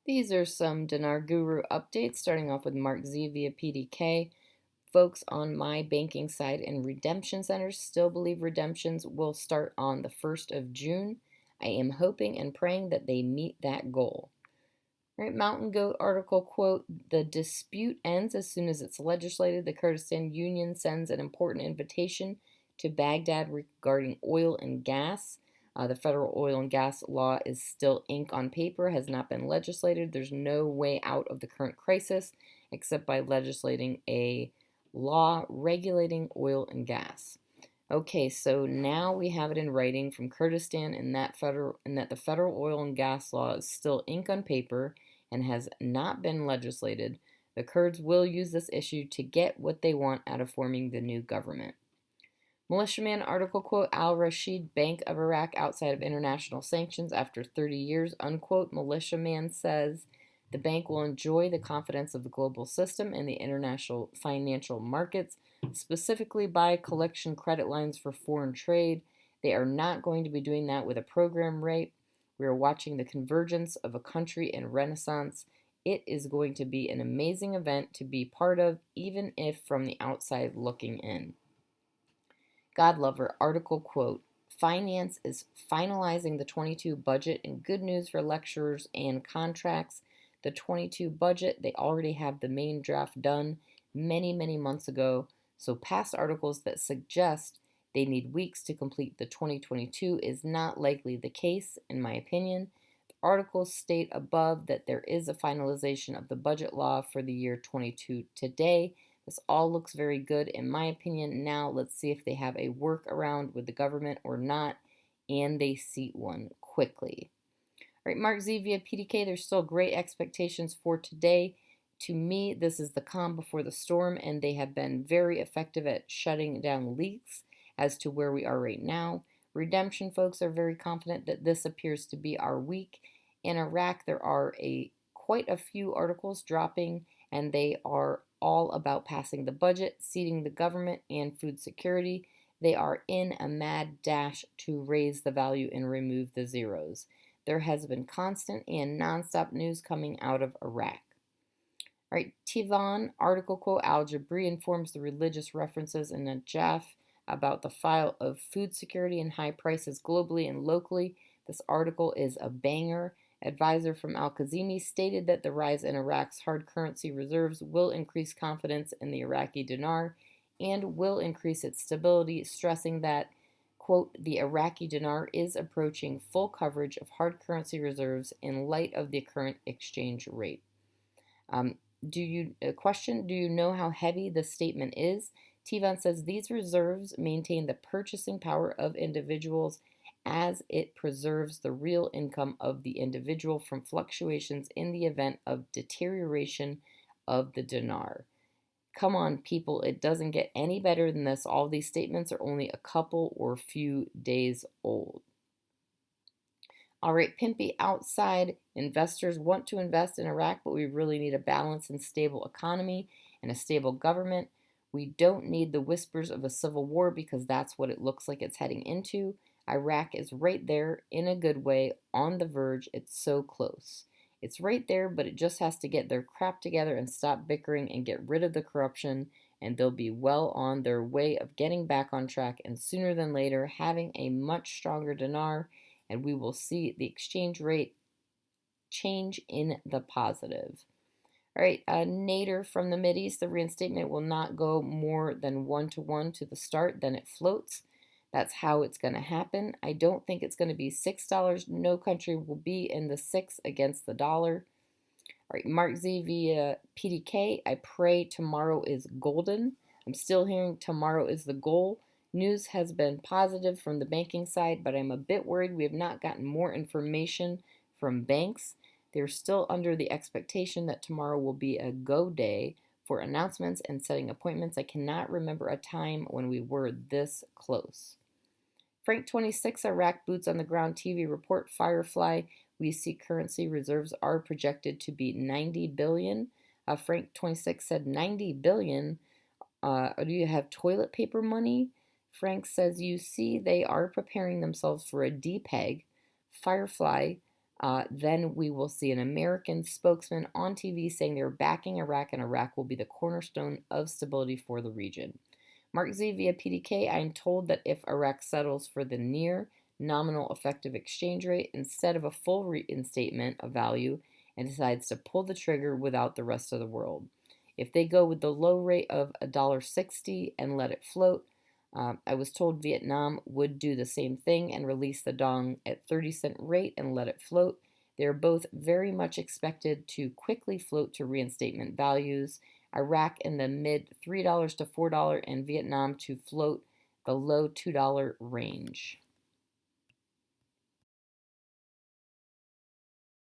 These are some Dinar Guru updates, starting off with Mark Z via PDK. Folks on my banking side and redemption centers still believe redemptions will start on the 1st of June. I am hoping and praying that they meet that goal. Right, Mountain Goat article quote, the dispute ends as soon as it's legislated. The Kurdistan Union sends an important invitation to Baghdad regarding oil and gas. The federal oil and gas law is still ink on paper, has not been legislated. There's no way out of the current crisis except by legislating a law regulating oil and gas. Okay, so now we have it in writing from Kurdistan and that the federal oil and gas law is still ink on paper and has not been legislated. The Kurds will use this issue to get what they want out of forming the new government. Militiaman article quote, Al-Rashid Bank of Iraq outside of international sanctions after 30 years, unquote. Militiaman says the bank will enjoy the confidence of the global system and the international financial markets, specifically by collection credit lines for foreign trade. They are not going to be doing that with a program rate. We are watching the convergence of a country in renaissance. It is going to be an amazing event to be part of, even if from the outside looking in. Godlover article quote, Finance is finalizing the 22 budget and good news for lecturers and contracts. The 22 budget, they already have the main draft done many months ago, so past articles that suggest they need weeks to complete the 2022 is not likely the case, in my opinion. The articles state above that there is a finalization of the budget law for the year 22 today. This all looks very good in my opinion. Now let's see if they have a workaround with the government or not, and they seat one quickly. All right, Mark Z via PDK, there's still great expectations for today. To me, this is the calm before the storm, and they have been very effective at shutting down leaks as to where we are right now. Redemption folks are very confident that this appears to be our week. In Iraq, there are quite a few articles dropping, and they are all about passing the budget, seating the government, and food security. They are in a mad dash to raise the value and remove the zeros. There has been constant and nonstop news coming out of Iraq. All right, Tivan article quote, Al Jabri informs the religious references in Najaf about the file of food security and high prices globally and locally. This article is a banger. Advisor from Al-Kazimi stated that the rise in Iraq's hard currency reserves will increase confidence in the Iraqi dinar and will increase its stability, stressing that, quote, the Iraqi dinar is approaching full coverage of hard currency reserves in light of the current exchange rate. Do you know how heavy the statement is? Tivan says these reserves maintain the purchasing power of individuals as it preserves the real income of the individual from fluctuations in the event of deterioration of the dinar. Come on, people, it doesn't get any better than this. All these statements are only a couple or few days old. All right, Pimpy outside. Investors want to invest in Iraq, but we really need a balanced and stable economy and a stable government. We don't need the whispers of a civil war because that's what it looks like it's heading into. Iraq is right there in a good way, on the verge. It's so close. It's right there, but it just has to get their crap together and stop bickering and get rid of the corruption, and they'll be well on their way of getting back on track and sooner than later having a much stronger dinar, and we will see the exchange rate change in the positive. All right, Nader from the Mideast, the reinstatement will not go more than 1-to-1 to the start, then it floats. That's how it's going to happen. I don't think it's going to be $6. No country will be in the 6 against the dollar. All right, Mark Z via PDK. I pray tomorrow is golden. I'm still hearing tomorrow is the goal. News has been positive from the banking side, but I'm a bit worried we have not gotten more information from banks. They're still under the expectation that tomorrow will be a go day for announcements and setting appointments. I cannot remember a time when we were this close. Frank 26, Iraq boots on the ground TV report, Firefly. We see currency reserves are projected to be 90 billion. Frank 26 said 90 billion. Do you have toilet paper money? Frank says, you see, they are preparing themselves for a DPEG. Firefly Then we will see an American spokesman on TV saying they're backing Iraq and Iraq will be the cornerstone of stability for the region. Mark Z via PDK, I am told that if Iraq settles for the near nominal effective exchange rate instead of a full reinstatement of value and decides to pull the trigger without the rest of the world. If they go with the low rate of $1.60 and let it float, I was told Vietnam would do the same thing and release the dong at 30-cent rate and let it float. They are both very much expected to quickly float to reinstatement values. Iraq in the mid $3 to $4 and Vietnam to float the low $2 range.